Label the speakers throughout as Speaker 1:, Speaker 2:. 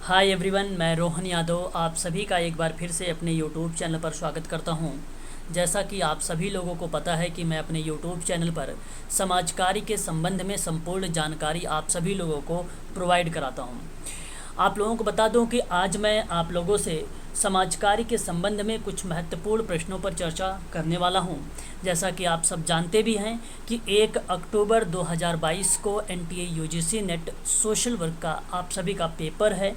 Speaker 1: Hi everyone, मैं रोहन यादव आप सभी का एक बार फिर से अपने यूट्यूब चैनल पर स्वागत करता हूं। जैसा कि आप सभी लोगों को पता है कि मैं अपने यूट्यूब चैनल पर समाज कार्य के संबंध में संपूर्ण जानकारी आप सभी लोगों को प्रोवाइड कराता हूं। आप लोगों को बता दूं कि आज मैं आप लोगों से समाज कार्य के संबंध में कुछ महत्वपूर्ण प्रश्नों पर चर्चा करने वाला हूं। जैसा कि आप सब जानते भी हैं कि 1 अक्टूबर 2022 को NTA UGC net social work का आप सभी का पेपर है।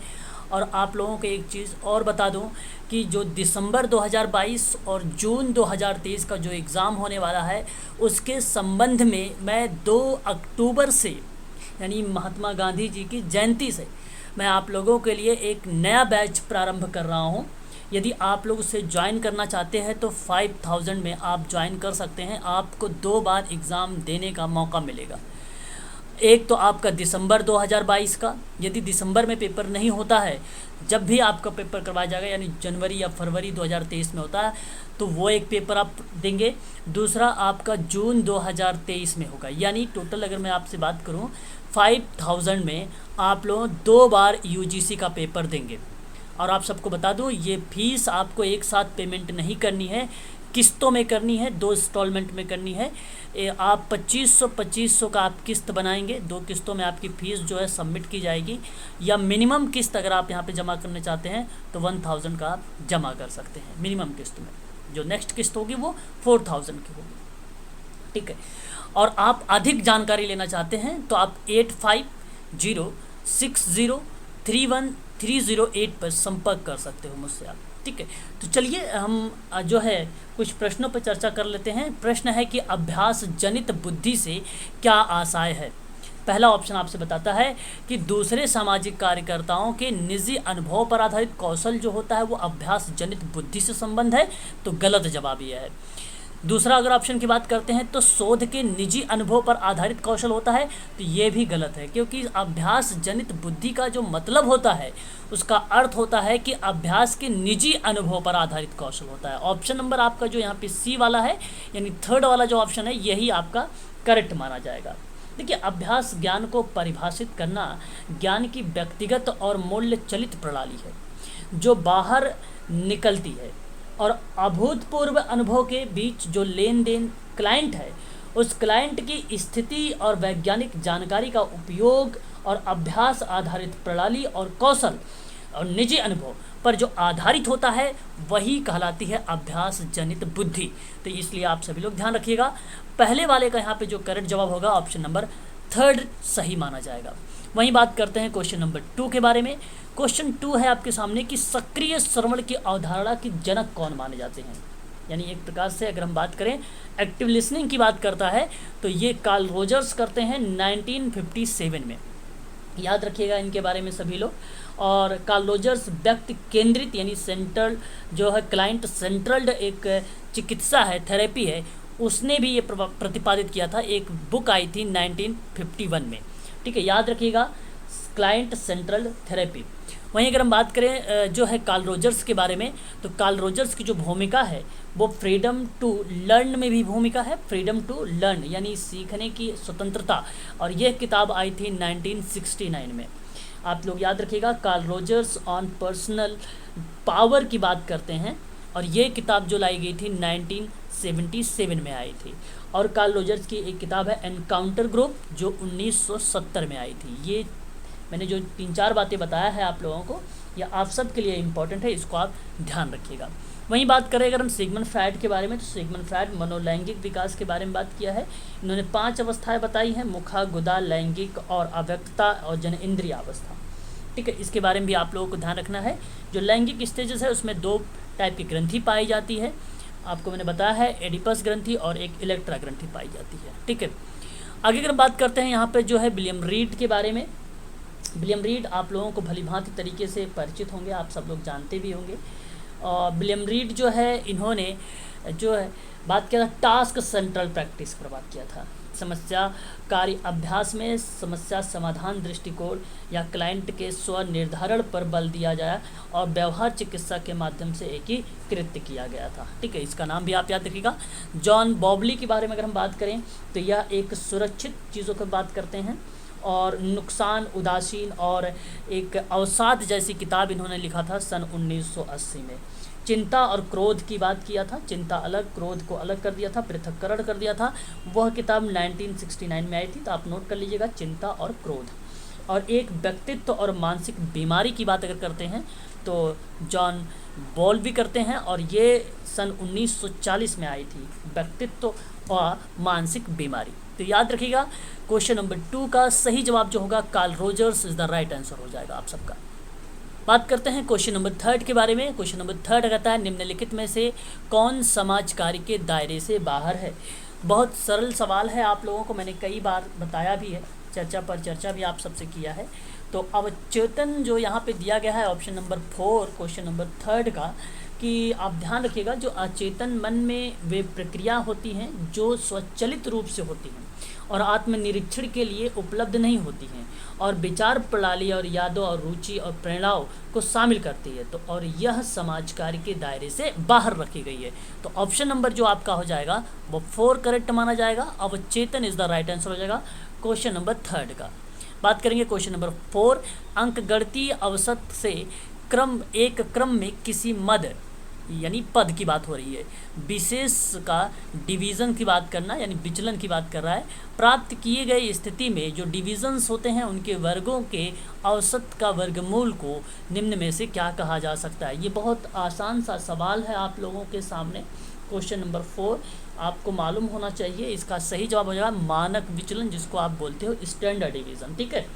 Speaker 1: और आप लोगों को एक चीज़ और बता दूं कि जो दिसंबर 2022 और जून 2023 का जो एग्ज़ाम होने वाला है उसके संबंध में मैं 2 अक्टूबर से यानी महात्मा गांधी जी की जयंती से मैं आप लोगों के लिए एक नया बैच प्रारंभ कर रहा हूं। यदि आप लोग उसे ज्वाइन करना चाहते हैं तो 5000 में आप ज्वाइन कर सकते हैं। आपको 2 बार एग्ज़ाम देने का मौका मिलेगा। एक तो आपका दिसंबर 2022 का, यदि दिसंबर में पेपर नहीं होता है, जब भी आपका पेपर करवाया जाएगा यानी जनवरी या फरवरी 2023 में होता है तो वो एक पेपर आप देंगे। दूसरा आपका जून 2023 में होगा। यानी टोटल अगर मैं आपसे बात करूं 5000 में आप लोग 2 बार यूजीसी का पेपर देंगे। और आप सबको बता दूं ये फीस आपको एक साथ पेमेंट नहीं करनी है, किस्तों में करनी है, 2 इंस्टॉलमेंट में करनी है। आप 2500 का आप किस्त बनाएंगे, 2 किस्तों में आपकी फ़ीस जो है सबमिट की जाएगी। या मिनिमम किस्त अगर आप यहाँ पे जमा करने चाहते हैं तो 1000 का आप जमा कर सकते हैं मिनिमम किस्त में। जो नेक्स्ट किस्त होगी वो 4000 की होगी, ठीक है। और आप अधिक जानकारी लेना चाहते हैं तो आप 8506031308 पर संपर्क कर सकते हो मुझसे आप, ठीक है। तो चलिए हम जो है कुछ प्रश्नों पर चर्चा कर लेते हैं। प्रश्न है कि अभ्यास जनित बुद्धि से क्या आशय है। पहला ऑप्शन आपसे बताता है कि दूसरे सामाजिक कार्यकर्ताओं के निजी अनुभव पर आधारित कौशल जो होता है वो अभ्यास जनित बुद्धि से संबंध है, तो गलत जवाब यह है। दूसरा अगर ऑप्शन की बात करते हैं तो शोध के निजी अनुभव पर आधारित कौशल होता है, तो ये भी गलत है, क्योंकि अभ्यास जनित बुद्धि का जो मतलब होता है उसका अर्थ होता है कि अभ्यास के निजी अनुभव पर आधारित कौशल होता है। ऑप्शन नंबर आपका जो यहाँ पे सी वाला है यानी थर्ड वाला जो ऑप्शन है यही आपका करेक्ट माना जाएगा। देखिए, अभ्यास ज्ञान को परिभाषित करना ज्ञान की व्यक्तिगत और मूल्य चलित प्रणाली है जो बाहर निकलती है और अभूतपूर्व अनुभव के बीच जो लेन देन क्लाइंट है उस क्लाइंट की स्थिति और वैज्ञानिक जानकारी का उपयोग और अभ्यास आधारित प्रणाली और कौशल और निजी अनुभव पर जो आधारित होता है वही कहलाती है अभ्यास जनित बुद्धि। तो इसलिए आप सभी लोग ध्यान रखिएगा, पहले वाले का यहाँ पे जो करेक्ट जवाब होगा ऑप्शन नंबर थर्ड सही माना जाएगा। वहीं बात करते हैं क्वेश्चन नंबर 2 के बारे में। क्वेश्चन 2 है आपके सामने कि सक्रिय श्रवण की अवधारणा की जनक कौन माने जाते हैं। यानी एक प्रकार से अगर हम बात करें एक्टिव लिसनिंग की बात करता है तो ये कार्ल रोजर्स करते हैं 1957 में। याद रखिएगा इनके बारे में सभी लोग। और कार्ल रोजर्स व्यक्ति केंद्रित यानी सेंट्रल जो है क्लाइंट सेंट्रल्ड एक चिकित्सा है, थेरेपी है, उसने भी ये प्रतिपादित किया था। एक बुक आई थी 1951 में, ठीक है। याद रखिएगा क्लाइंट सेंट्रल थेरेपी। वहीं अगर हम बात करें जो है कार्ल रोजर्स के बारे में, तो कार्ल रोजर्स की जो भूमिका है वो फ्रीडम टू लर्न में भी भूमिका है। फ्रीडम टू लर्न यानी सीखने की स्वतंत्रता, और यह किताब आई थी 1969 में। आप लोग याद रखिएगा Carl Rogers on personal power की बात करते हैं, और ये किताब जो लाई गई थी 1977 में आई थी। और कार्ल रोजर्स की एक किताब है एनकाउंटर ग्रुप जो 1970 में आई थी। ये मैंने जो 3-4 बातें बताया है आप लोगों को, यह आप सब के लिए इम्पोर्टेंट है, इसको आप ध्यान रखिएगा। वहीं बात करें अगर हम सिगमंड फ्रायड के बारे में, तो सिगमंड फ्रायड मनोलैंगिक विकास के बारे में बात किया है। इन्होंने 5 अवस्थाएं बताई हैं, मुखा, गुदा, लैंगिक और अव्यक्तता और जन इंद्रिय अवस्था, ठीक है। इसके बारे में भी आप लोगों को ध्यान रखना है। जो लैंगिक स्टेजेस है उसमें 2 टाइप की ग्रंथि पाई जाती है, आपको मैंने बताया है, एडिपस ग्रंथि और एक इलेक्ट्रा ग्रंथि पाई जाती है, ठीक है। आगे अगर बात करते हैं यहाँ पर जो है विलियम रीड के बारे में। विलियम रीड आप लोगों को भलीभांति तरीके से परिचित होंगे, आप सब लोग जानते भी होंगे। और विलियम रीड जो है इन्होंने जो है बात किया था टास्क सेंट्रल प्रैक्टिस पर बात किया था। समस्या कार्य अभ्यास में समस्या समाधान दृष्टिकोण या क्लाइंट के स्व निर्धारण पर बल दिया जाए और व्यवहार चिकित्सा के माध्यम से एकीकृत किया गया था, ठीक है। इसका नाम भी आप याद रखिएगा। जॉन बॉबली के बारे में अगर हम बात करें तो यह एक सुरक्षित चीज़ों की बात करते हैं और नुकसान, उदासीन और एक अवसाद जैसी किताब इन्होंने लिखा था सन 1980 में। चिंता और क्रोध की बात किया था, चिंता अलग, क्रोध को अलग कर दिया था, पृथक्करण कर दिया था। वह किताब 1969 में आई थी, तो आप नोट कर लीजिएगा, चिंता और क्रोध। और एक व्यक्तित्व और मानसिक बीमारी की बात अगर करते हैं तो जॉन बॉल भी करते हैं, और ये सन 1940 में आई थी, व्यक्तित्व और मानसिक बीमारी। तो याद रखिएगा, क्वेश्चन नंबर 2 का सही जवाब जो होगा Carl Rogers is the right answer हो जाएगा आप सबका। बात करते हैं क्वेश्चन नंबर 3 के बारे में। क्वेश्चन नंबर 3 कहता है निम्नलिखित में से कौन समाज कार्य के दायरे से बाहर है। बहुत सरल सवाल है, आप लोगों को मैंने कई बार बताया भी है, चर्चा भी आप सबसे किया है। तो अवचेतन जो यहाँ पे दिया गया है ऑप्शन नंबर 4 क्वेश्चन नंबर 3 का, कि आप ध्यान रखिएगा, जो अचेतन मन में वे प्रक्रिया होती हैं जो स्वचालित रूप से होती हैं और आत्मनिरीक्षण के लिए उपलब्ध नहीं होती हैं, और विचार प्रणाली और यादों और रुचि और प्रेरणाओं को शामिल करती है, तो और यह समाज कार्य के दायरे से बाहर रखी गई है। तो ऑप्शन नंबर जो आपका हो जाएगा वो 4 करेक्ट माना जाएगा, अवचेतन इज द राइट आंसर हो जाएगा क्वेश्चन नंबर 3 का। बात करेंगे क्वेश्चन नंबर 4, अंकगणितीय अवसत से एक क्रम में किसी मद यानी पद की बात हो रही है, विशेष का डिवीज़न की बात करना यानी विचलन की बात कर रहा है, प्राप्त किए गए स्थिति में जो डिविजन्स होते हैं उनके वर्गों के औसत का वर्गमूल को निम्न में से क्या कहा जा सकता है। ये बहुत आसान सा सवाल है आप लोगों के सामने। क्वेश्चन नंबर 4 आपको मालूम होना चाहिए, इसका सही जवाब हो जाएगा मानक विचलन, जिसको आप बोलते हो स्टैंडर्ड डिवीज़न। ठीक है,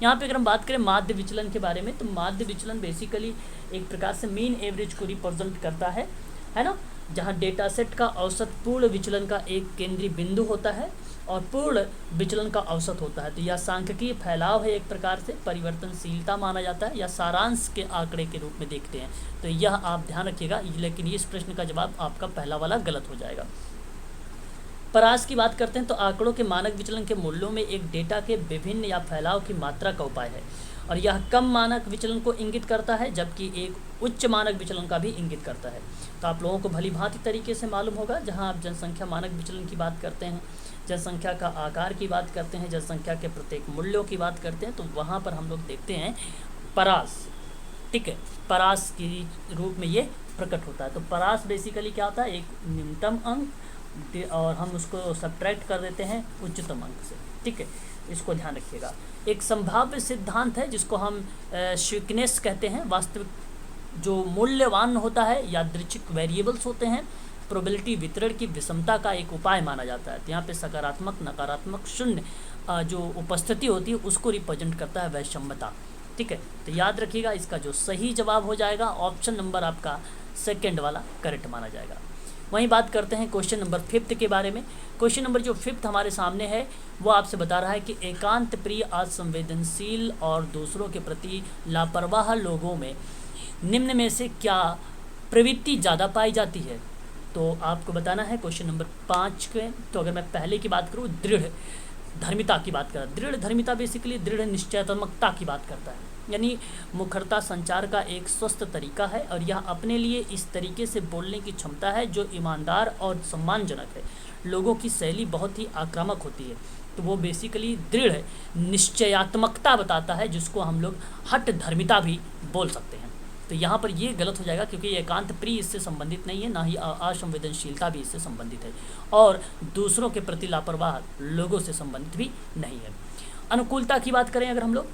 Speaker 1: यहाँ पे अगर हम बात करें माध्य विचलन के बारे में, तो माध्य विचलन बेसिकली एक प्रकार से मीन एवरेज को रिप्रेजेंट करता है ना, जहाँ डेटा सेट का औसत पूर्ण विचलन का एक केंद्रीय बिंदु होता है और पूर्ण विचलन का औसत होता है। तो यह सांख्यिकीय फैलाव है, एक प्रकार से परिवर्तनशीलता माना जाता है या सारांश के आंकड़े के रूप में देखते हैं। तो यह आप ध्यान रखिएगा, लेकिन इस प्रश्न का जवाब आपका पहला वाला गलत हो जाएगा। परास की बात करते हैं तो आंकड़ों के मानक विचलन के मूल्यों में एक डेटा के विभिन्न या फैलाव की मात्रा का उपाय है, और यह कम मानक विचलन को इंगित करता है जबकि एक उच्च मानक विचलन का भी इंगित करता है। तो आप लोगों को भली भांति तरीके से मालूम होगा, जहां आप जनसंख्या मानक विचलन की बात करते हैं, जनसंख्या का आकार की बात करते हैं, जनसंख्या के प्रत्येक मूल्यों की बात करते हैं, तो वहाँ पर हम लोग देखते हैं परास। ठीक है, परास के रूप में ये प्रकट होता है। तो परास बेसिकली क्या होता है, एक न्यूनतम अंक और हम उसको सब्ट्रैक्ट कर देते हैं उच्चतम अंक से। ठीक है, इसको ध्यान रखिएगा। एक संभाव्य सिद्धांत है जिसको हम स्वीकनेस कहते हैं। वास्तविक जो मूल्यवान होता है यादृच्छिक वेरिएबल्स होते हैं, प्रोबेबिलिटी वितरण की विषमता का एक उपाय माना जाता है। तो यहाँ पे सकारात्मक, नकारात्मक, शून्य जो उपस्थिति होती है उसको रिप्रेजेंट करता है वैषम्यता। ठीक है, तो याद रखिएगा, इसका जो सही जवाब हो जाएगा ऑप्शन नंबर आपका सेकंड वाला करेक्ट माना जाएगा। वहीं बात करते हैं क्वेश्चन नंबर 5 के बारे में। क्वेश्चन नंबर जो 5 हमारे सामने है वो आपसे बता रहा है कि एकांत प्रिय, असंवेदनशील और दूसरों के प्रति लापरवाह लोगों में निम्न में से क्या प्रवृत्ति ज़्यादा पाई जाती है। तो आपको बताना है क्वेश्चन नंबर 5 के। तो अगर मैं पहले की बात करूँ, दृढ़ धर्मिता की बात करें, दृढ़ धर्मिता बेसिकली दृढ़ निश्चयात्मकता की बात करता है, यानी मुखरता संचार का एक स्वस्थ तरीका है, और यह अपने लिए इस तरीके से बोलने की क्षमता है जो ईमानदार और सम्मानजनक है। लोगों की शैली बहुत ही आक्रामक होती है, तो वो बेसिकली दृढ़ निश्चयात्मकता बताता है, जिसको हम लोग हठ धर्मिता भी बोल सकते हैं। तो यहाँ पर ये गलत हो जाएगा, क्योंकि एकांत प्रिय इससे संबंधित नहीं है, ना ही असंवेदनशीलता भी इससे संबंधित है, और दूसरों के प्रति लापरवाह लोगों से संबंधित भी नहीं है। अनुकूलता की बात करें अगर हम लोग,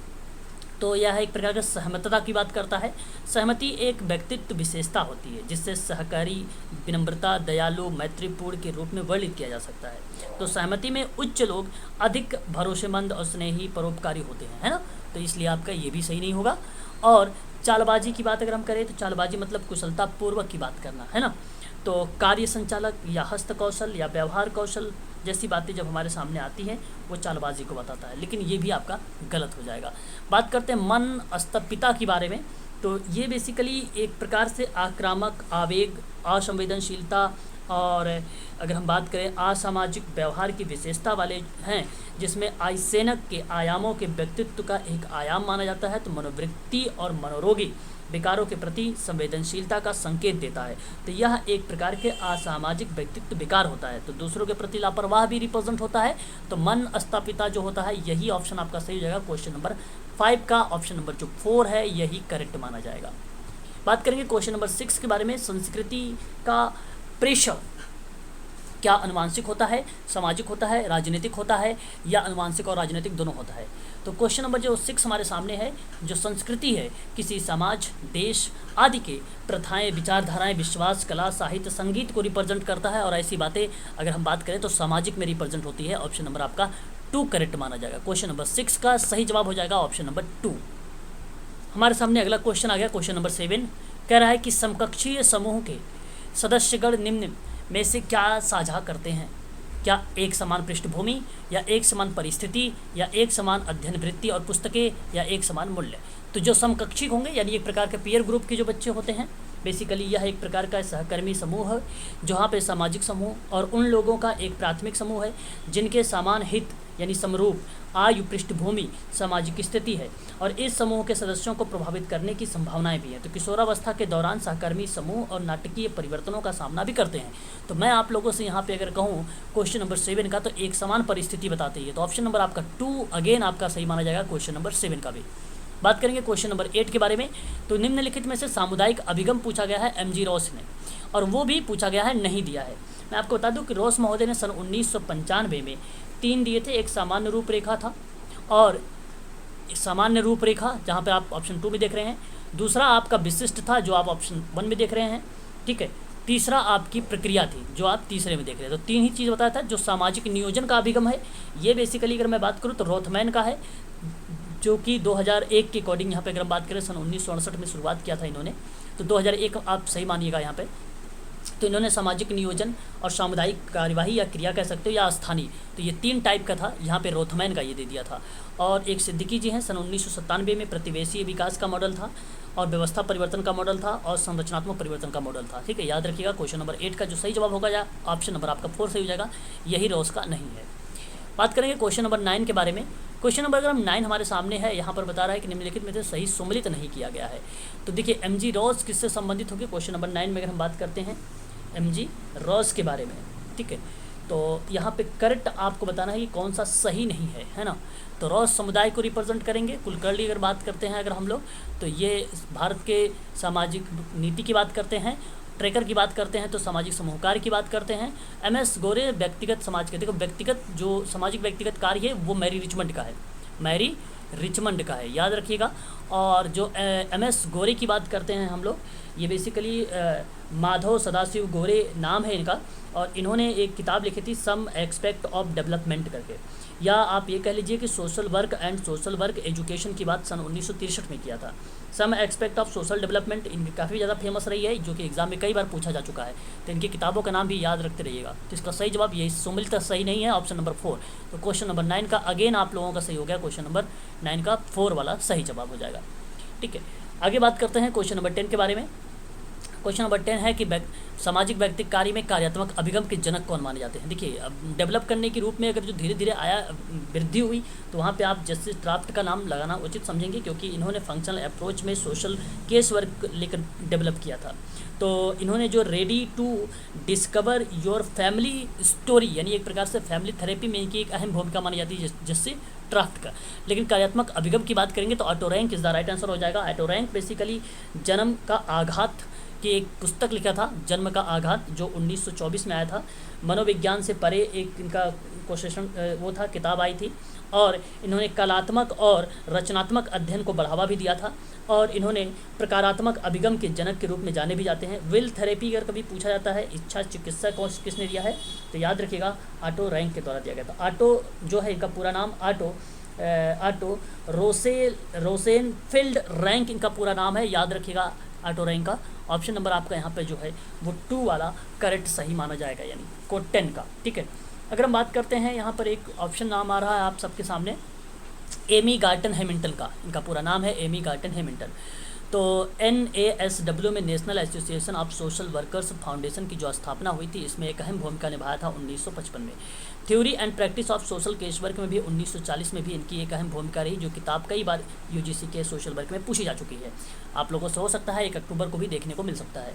Speaker 1: तो यह एक प्रकार का सहमतता की बात करता है। सहमति एक व्यक्तित्व विशेषता होती है जिससे सहकारी, विनम्रता, दयालु, मैत्रीपूर्ण के रूप में वर्णित किया जा सकता है। तो सहमति में उच्च लोग अधिक भरोसेमंद और स्नेही, परोपकारी होते हैं, है ना, तो इसलिए आपका ये भी सही नहीं होगा। और चालबाजी की बात अगर हम करें तो चालबाजी मतलब कुशलता पूर्वक की बात करना, है ना, तो कार्य संचालक या हस्त कौशल या व्यवहार कौशल जैसी बातें जब हमारे सामने आती हैं वो चालबाजी को बताता है, लेकिन ये भी आपका गलत हो जाएगा। बात करते हैं मन स्तब्धता के बारे में, तो ये बेसिकली एक प्रकार से आक्रामक, आवेग, असंवेदनशीलता, और अगर हम बात करें असामाजिक व्यवहार की विशेषता वाले हैं, जिसमें आइसेनक के आयामों के व्यक्तित्व का एक आयाम माना जाता है, तो मनोवृत्ति और मनोरोगी विकारों के प्रति संवेदनशीलता का संकेत देता है। तो यह एक प्रकार के असामाजिक व्यक्तित्व विकार होता है। तो दूसरों के प्रति लापरवाह भी रिप्रेजेंट होता है। तो मन स्थापिता जो होता है, यही ऑप्शन आपका सही हो जाएगा। क्वेश्चन नंबर 5 का ऑप्शन नंबर जो 4 है यही करेक्ट माना जाएगा। बात करेंगे क्वेश्चन नंबर 6 के बारे में। संस्कृति का प्रेशर क्या अनुवांशिक होता है, सामाजिक होता है, राजनीतिक होता है, या अनुवांशिक और राजनीतिक दोनों होता है? तो क्वेश्चन नंबर जो 6 हमारे सामने है, जो संस्कृति है किसी समाज, देश आदि के प्रथाएं, विचारधाराएं, विश्वास, कला, साहित्य, संगीत को रिप्रेजेंट करता है। और ऐसी बातें अगर हम बात करें तो सामाजिक में रिप्रेजेंट होती है। ऑप्शन नंबर आपका 2 करेक्ट माना जाएगा। क्वेश्चन नंबर 6 का सही जवाब हो जाएगा ऑप्शन नंबर 2। हमारे सामने अगला क्वेश्चन आ गया, क्वेश्चन नंबर 7 कह रहा है कि समकक्षीय समूह के सदस्यगण निम्न में से क्या साझा करते हैं? क्या एक समान पृष्ठभूमि, या एक समान परिस्थिति, या एक समान अध्ययन वृत्ति और पुस्तकें, या एक समान मूल्य? तो जो समकक्षी होंगे यानी एक प्रकार के पीयर ग्रुप के जो बच्चे होते हैं, बेसिकली यह एक प्रकार का सहकर्मी समूह है, जहाँ पे सामाजिक समूह और उन लोगों का एक प्राथमिक समूह है जिनके समान हित यानी समरूप आयु, पृष्ठभूमि, सामाजिक स्थिति है, और इस समूह के सदस्यों को प्रभावित करने की संभावनाएं भी हैं। तो किशोरावस्था के दौरान सहकर्मी समूह और नाटकीय परिवर्तनों का सामना भी करते हैं। तो मैं आप लोगों से यहाँ पे अगर कहूँ क्वेश्चन नंबर 7 का, तो एक समान परिस्थिति बताती है। तो ऑप्शन नंबर आपका 2 अगेन आपका सही माना जाएगा क्वेश्चन नंबर 7 का भी। बात करेंगे क्वेश्चन नंबर 8 के बारे में। तो निम्नलिखित में से सामुदायिक अभिगम पूछा गया है एम जी रॉस ने, और वो भी पूछा गया है नहीं दिया है। मैं आपको बता दूं कि रॉस महोदय ने सन 1995 में 3 दिए थे। एक सामान्य रूपरेखा था, और सामान्य रूपरेखा जहाँ पे आप ऑप्शन 2 में देख रहे हैं। दूसरा आपका विशिष्ट था जो आप ऑप्शन 1 में देख रहे हैं, ठीक है। तीसरा आपकी प्रक्रिया थी जो आप तीसरे में देख रहे हैं। तो 3 ही चीज़ बताया था। जो सामाजिक नियोजन का अभिगम है, ये बेसिकली अगर मैं बात करूँ तो रोथमैन का है, जो कि 2001 के अकॉर्डिंग यहाँ पे अगर हम बात करें सन 1968 में शुरुआत किया था इन्होंने। तो 2001 आप सही मानिएगा यहाँ पे। तो इन्होंने सामाजिक नियोजन और सामुदायिक कार्यवाही या क्रिया कह सकते हो, या स्थानीय, तो ये 3 टाइप का था। यहाँ पे रोथमैन का ये दे दिया था। और एक सिद्दीकी जी हैं, सन 1997 में प्रतिवेशीय विकास का मॉडल था, और व्यवस्था परिवर्तन का मॉडल था, और संरचनात्मक परिवर्तन का मॉडल था। ठीक है, याद रखिएगा। क्वेश्चन नंबर 8 का जो सही जवाब होगा, या ऑप्शन नंबर आपका 4 सही हो जाएगा, यही रॉस का नहीं है। बात करेंगे क्वेश्चन नंबर 9 के बारे में। क्वेश्चन नंबर अगर हम 9 हमारे सामने है, यहाँ पर बता रहा है कि निम्नलिखित में से सही सुमेलित नहीं किया गया है। तो देखिए एम जी रॉस किससे संबंधित होगी? क्वेश्चन नंबर 9 में अगर हम बात करते हैं एम जी रॉस के बारे में, ठीक है, तो यहाँ पे करेक्ट आपको बताना है कि कौन सा सही नहीं है, है ना। तो रॉस समुदाय को रिप्रेजेंट करेंगे। कुलकर्णी अगर बात करते हैं अगर हम लोग, तो ये भारत के सामाजिक नीति की बात करते हैं। ट्रेकर की बात करते हैं तो सामाजिक समूह कार्य की बात करते हैं। MS गोरे व्यक्तिगत समाज के, देखो व्यक्तिगत जो सामाजिक व्यक्तिगत कार्य है वो मैरी रिचमंड का है, मैरी रिचमंड का है, याद रखिएगा। और जो MS गोरे की बात करते हैं हम लोग, ये बेसिकली माधव सदाशिव गोरे नाम है इनका, और इन्होंने एक किताब लिखी थी सम एक्सपेक्ट ऑफ डेवलपमेंट करके, या आप ये कह लीजिए कि social work and social work education की बात सन 1963 में किया था। सम एक्सपेक्ट ऑफ सोशल डेवलपमेंट इनकी काफ़ी ज़्यादा फेमस रही है, जो कि एग्जाम में कई बार पूछा जा चुका है। तो इनकी किताबों का नाम भी याद रखते रहिएगा। तो इसका सही जवाब ये सुमिलित सही नहीं है, ऑप्शन नंबर 4। तो क्वेश्चन नंबर 9 का अगेन आप लोगों का सही हो गया, क्वेश्चन नंबर 9 का 4 वाला सही जवाब हो जाएगा। ठीक है, आगे बात करते हैं क्वेश्चन नंबर 10 के बारे में। क्वेश्चन नंबर 10 है कि सामाजिक व्यक्तिक कार्य में कार्यात्मक अभिगम के जनक कौन माने जाते हैं? देखिए, अब डेवलप करने के रूप में अगर जो धीरे धीरे आया वृद्धि हुई, तो वहाँ पे आप जस्टिस क्राफ्ट का नाम लगाना उचित समझेंगे, क्योंकि इन्होंने फंक्शनल अप्रोच में सोशल केस वर्क लेकर डेवलप किया था। तो इन्होंने जो ready to discover your family story, यानी एक प्रकार से फैमिली थेरेपी में इनकी एक अहम भूमिका मानी जाती है, जिससे ट्राफ्ट का। लेकिन कार्यात्मक अभिगम की बात करेंगे तो auto rank is the right answer हो जाएगा। ऑटो रैंक बेसिकली जन्म का आघात की एक पुस्तक लिखा था, जन्म का आघात, जो 1924 में आया था। मनोविज्ञान से परे एक इनका क्वेश्चन वो था, किताब आई थी, और इन्होंने कलात्मक और रचनात्मक अध्ययन को बढ़ावा भी दिया था, और इन्होंने प्रकारात्मक अभिगम के जनक के रूप में जाने भी जाते हैं। विल थेरेपी अगर कभी पूछा जाता है, इच्छा चिकित्सा को किसने दिया है, तो याद रखिएगा ऑटो रैंक के द्वारा दिया गया था। ऑटो जो है इनका पूरा नाम ऑटो रोसेनफील्ड रैंक इनका पूरा नाम है, याद रखिएगा ऑटो रैंक का। ऑप्शन नंबर आपका यहाँ पे जो है वो 2 वाला करेक्ट सही माना जाएगा, यानी कोड 10 का। ठीक है, अगर हम बात करते हैं यहाँ पर एक ऑप्शन नाम आ रहा है आप सबके सामने, एमी गार्टन हैमिल्टन का, इनका पूरा नाम है एमी गार्टन हैमिल्टन। तो NASW में national association of social workers foundation की जो स्थापना हुई थी, इसमें एक अहम भूमिका निभाया था 1955 में। Theory and practice of social case work में भी 1940 में भी इनकी एक अहम भूमिका रही, जो किताब कई बार UGC के सोशल वर्क में पूछी जा चुकी है। आप लोगों से हो सकता है 1 अक्टूबर को भी देखने को मिल सकता है।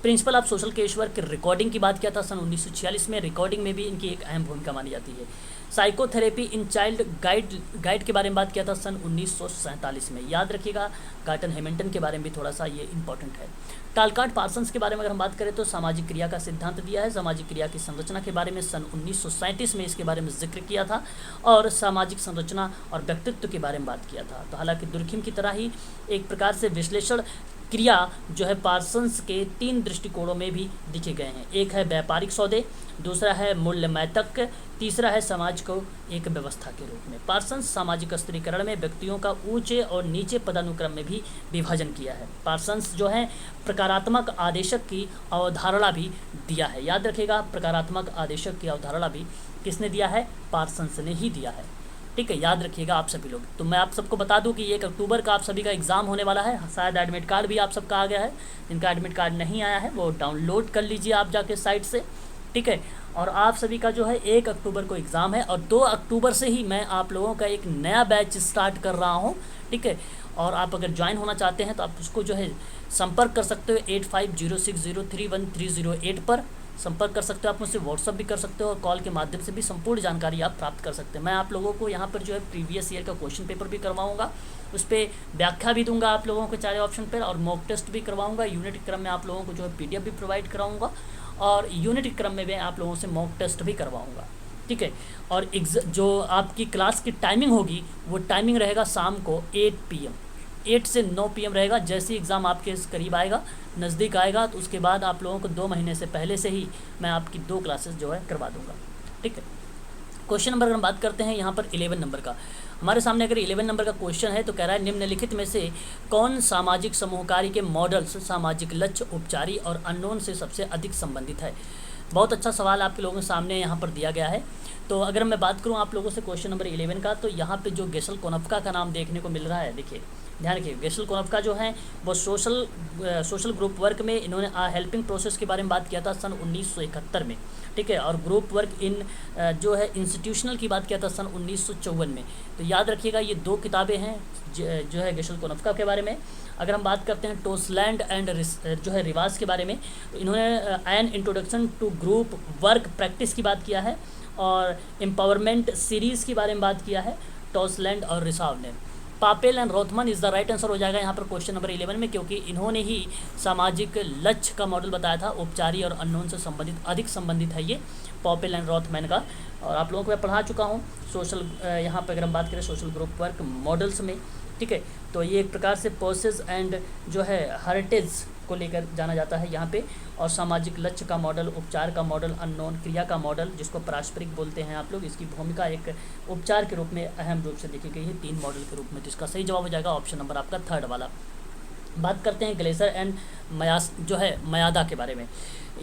Speaker 1: Principle of social case work recording की बात किया था सन 1946 में, रिकॉर्डिंग में भी इनकी एक अहम भूमिका मानी जाती है। साइकोथेरेपी इन चाइल्ड गाइड के बारे में बात किया था सन 1947 में, याद रखिएगा। गार्टन हैमिल्टन के बारे में भी थोड़ा सा ये इंपॉर्टेंट है। टालकाट पार्सन्स के बारे में अगर हम बात करें तो सामाजिक क्रिया का सिद्धांत दिया है। सामाजिक क्रिया की संरचना के बारे में सन 1937 में इसके बारे में जिक्र किया था, और सामाजिक संरचना और व्यक्तित्व के बारे में बात किया था। तो हालांकि दुर्खिम की तरह ही एक प्रकार से विश्लेषण क्रिया जो है पार्सन्स के 3 दृष्टिकोणों में भी दिखे गए हैं। एक है व्यापारिक सौदे, दूसरा है मूल्यमैतक, तीसरा है समाज को एक व्यवस्था के रूप में। पार्सन्स सामाजिक स्तरीकरण में व्यक्तियों का ऊंचे और नीचे पदानुक्रम में भी विभाजन किया है। पार्सन्स जो है प्रकारात्मक आदेशक की अवधारणा भी दिया है। याद रखिएगा, प्रकारात्मक आदेशक की अवधारणा भी किसने दिया है? पार्सन्स ने ही दिया है। ठीक है, याद रखिएगा आप सभी लोग। तो मैं आप सबको बता दूं कि 1 अक्टूबर का आप सभी का एग्ज़ाम होने वाला है। शायद एडमिट कार्ड भी आप सबका आ गया है। जिनका एडमिट कार्ड नहीं आया है वो डाउनलोड कर लीजिए आप जाके साइट से। ठीक है, और आप सभी का जो है 1 अक्टूबर को एग्ज़ाम है, और 2 अक्टूबर से ही मैं आप लोगों का एक नया बैच स्टार्ट कर रहा हूँ। ठीक है, और आप अगर ज्वाइन होना चाहते हैं तो आप उसको जो है संपर्क कर सकते हो 8506031308 पर संपर्क कर सकते हो। आप मुझसे व्हाट्सअप भी कर सकते हो, और कॉल के माध्यम से भी संपूर्ण जानकारी आप प्राप्त कर सकते हैं। मैं आप लोगों को यहाँ पर जो है प्रीवियस ईयर का क्वेश्चन पेपर भी करवाऊंगा, उस पर व्याख्या भी दूंगा आप लोगों को चारे ऑप्शन पर, और मॉक टेस्ट भी करवाऊंगा। यूनिट क्रम में आप लोगों को जो है PDF भी प्रोवाइड कराऊंगा, और यूनिट क्रम में मैं आप लोगों से मॉक टेस्ट भी करवाऊँगा। ठीक है, और जो आपकी क्लास की टाइमिंग होगी वो टाइमिंग रहेगा शाम को 8 PM, 8 से 9 PM रहेगा। जैसे ही एग्ज़ाम आपके करीब आएगा, नज़दीक आएगा, तो उसके बाद आप लोगों को 2 महीने से पहले से ही मैं आपकी 2 क्लासेस जो है करवा दूंगा। ठीक है, क्वेश्चन नंबर अगर हम बात करते हैं यहाँ पर 11 नंबर का, हमारे सामने अगर 11 नंबर का क्वेश्चन है तो कह रहा है निम्नलिखित में से कौन सामाजिक समूह कार्य के मॉडल्स सामाजिक लक्ष्य, उपचारी और अननोन से सबसे अधिक संबंधित है। बहुत अच्छा सवाल आपके लोगों के सामने यहाँ पर दिया गया है। तो अगर मैं बात करूँ आप लोगों से क्वेश्चन नंबर 11 का, तो यहाँ पे जो गेशेल-कोनफ्का का नाम देखने को मिल रहा है, देखिए ध्यान रखिए, गेशेल-कोनफ्का जो है वो सोशल ग्रुप वर्क में इन्होंने हेल्पिंग प्रोसेस के बारे में बात किया था सन 1971 में। ठीक है, और ग्रुप वर्क इन जो है इंस्टीट्यूशनल की बात किया था सन 1954 में। तो याद रखिएगा ये 2 किताबें हैं जो है गेशेल-कोनफ्का के बारे में। अगर हम बात करते हैं टोसलैंड एंड जो है रिवाज के बारे में, तो इन्होंने an introduction to group work practice की बात किया है, और एम्पावरमेंट सीरीज़ के बारे में बात किया है टोसलैंड और रिसाव ने। Papell and Rothman is the right answer हो जाएगा यहाँ पर क्वेश्चन नंबर 11 में, क्योंकि इन्होंने ही सामाजिक लक्ष्य का मॉडल बताया था। उपचारी और अननोन से संबंधित अधिक संबंधित है ये पापेल एंड रोथमन का, और आप लोगों को मैं पढ़ा चुका हूँ सोशल यहाँ पर अगर हम बात करें सोशल ग्रुप वर्क मॉडल्स में। ठीक है, तो ये एक प्रकार से प्रोसेस एंड जो है हेरिटेज को लेकर जाना जाता है यहाँ पे, और सामाजिक लक्ष्य का मॉडल, उपचार का मॉडल, अननोन क्रिया का मॉडल जिसको पारस्परिक बोलते हैं आप लोग, इसकी भूमिका एक उपचार के रूप में अहम रूप से देखी गई है 3 मॉडल के रूप में। तो इसका सही जवाब हो जाएगा ऑप्शन नंबर आपका 3rd वाला। बात करते हैं ग्लेसर एंड मयादा के बारे में।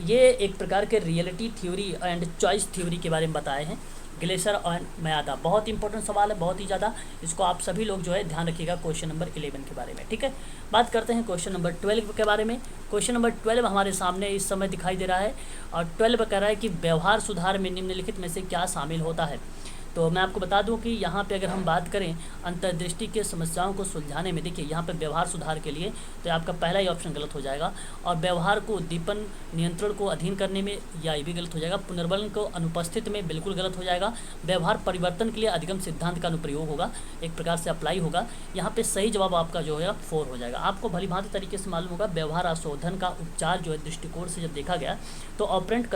Speaker 1: ये एक प्रकार के reality theory and choice theory के बारे में बताए हैं। ग्लेसर और मयादा बहुत इंपॉर्टेंट सवाल है, बहुत ही ज़्यादा, इसको आप सभी लोग जो है ध्यान रखिएगा क्वेश्चन नंबर 11 के बारे में। ठीक है, बात करते हैं क्वेश्चन नंबर 12 के बारे में। क्वेश्चन नंबर 12 हमारे सामने इस समय दिखाई दे रहा है, और 12 कह रहा है कि व्यवहार सुधार में निम्नलिखित में से क्या शामिल होता है। तो मैं आपको बता दूं कि यहाँ पे अगर हम बात करें अंतर्दृष्टि के समस्याओं को सुलझाने में, देखिए यहाँ पे व्यवहार सुधार के लिए तो आपका पहला ही ऑप्शन गलत हो जाएगा, और व्यवहार को उद्दीपन नियंत्रण को अधीन करने में या ये भी गलत हो जाएगा। पुनर्बलन को अनुपस्थित में बिल्कुल गलत हो जाएगा। व्यवहार परिवर्तन के लिए अधिगम सिद्धांत का अनुप्रयोग होगा, एक प्रकार से अप्लाई होगा। यहाँ पे सही जवाब आपका जो है 4 हो जाएगा। आपको भली भांति तरीके से मालूम होगा व्यवहार आशोधन का उपचार जो है दृष्टिकोण से जब देखा गया तो ऑपरेंट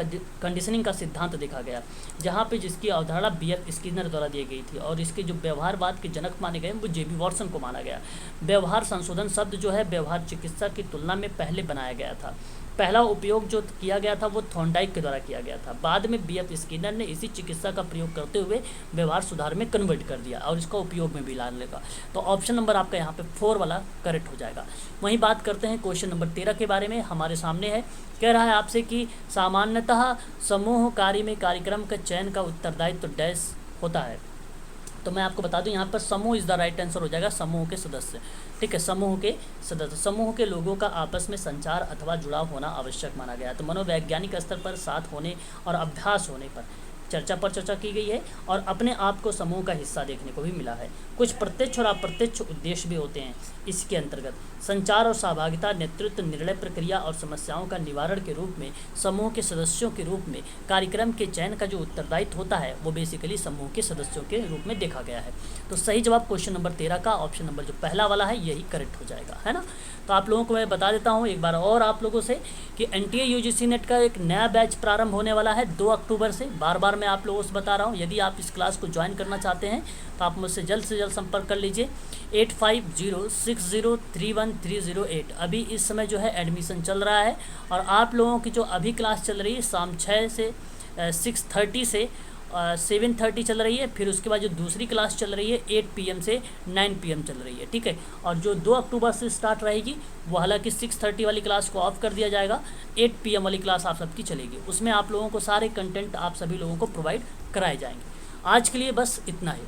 Speaker 1: कंडीशनिंग का सिद्धांत देखा गया, जहाँ पे जिसकी अवधारणा BF स्किनर द्वारा दी गई थी, और इसके जो व्यवहारवाद के जनक माने गए वो JB वॉटसन को माना गया। व्यवहार संशोधन शब्द जो है व्यवहार चिकित्सा की तुलना में पहले बनाया गया था। पहला उपयोग जो किया गया था वो थॉर्नडाइक के द्वारा किया गया था। बाद में BF स्किनर ने इसी चिकित्सा का प्रयोग करते हुए व्यवहार सुधार में कन्वर्ट कर दिया और इसका उपयोग में भी लाने लगा। तो ऑप्शन नंबर आपका यहाँ पे 4 वाला करेक्ट हो जाएगा। वहीं बात करते हैं क्वेश्चन नंबर 13 के बारे में। हमारे सामने है, कह रहा है आपसे कि सामान्यतः समूह कार्य में कार्यक्रम का चयन का उत्तरदायित्व डैश होता है। तो मैं आपको बता दूं यहाँ पर समूह इज़ द राइट आंसर हो जाएगा, समूह के सदस्य। ठीक है, समूह के सदस्य, समूह के लोगों का आपस में संचार अथवा जुड़ाव होना आवश्यक माना गया। तो मनोवैज्ञानिक स्तर पर साथ होने और अभ्यास होने पर चर्चा की गई है और अपने आप को समूह का हिस्सा देखने को भी मिला है। कुछ प्रत्यक्ष और अप्रत्यक्ष उद्देश्य भी होते हैं इसके अंतर्गत। संचार और सहभागिता, नेतृत्व, निर्णय प्रक्रिया और समस्याओं का निवारण के रूप में समूह के सदस्यों के रूप में कार्यक्रम के चयन का जो उत्तरदायित्व होता है वो बेसिकली समूह के सदस्यों के रूप में देखा गया है। तो सही जवाब क्वेश्चन नंबर 13 का ऑप्शन नंबर जो पहला वाला है यही करेक्ट हो जाएगा, है ना। तो आप लोगों को मैं बता देता हूँ एक बार और आप लोगों से कि NTA UGC नेट का एक नया बैच प्रारंभ होने वाला है 2 अक्टूबर से। बार बार मैं आप लोगों से बता रहा हूँ, यदि आप इस क्लास को ज्वाइन करना चाहते हैं तो आप मुझसे जल्द से जल्द संपर्क कर लीजिए 8506031308। अभी इस समय जो है एडमिशन चल रहा है और आप लोगों की जो अभी क्लास चल रही है शाम 6 से 6:30 से 7:30 चल रही है, फिर उसके बाद जो दूसरी क्लास चल रही है 8 PM से 9 PM चल रही है। ठीक है, और जो 2 अक्टूबर से स्टार्ट रहेगी वो हालांकि 6:30 वाली क्लास को ऑफ कर दिया जाएगा, 8 PM वाली क्लास आप सबकी चलेगी। उसमें आप लोगों को सारे कंटेंट आप सभी लोगों को प्रोवाइड कराए जाएंगे। आज के लिए बस इतना ही।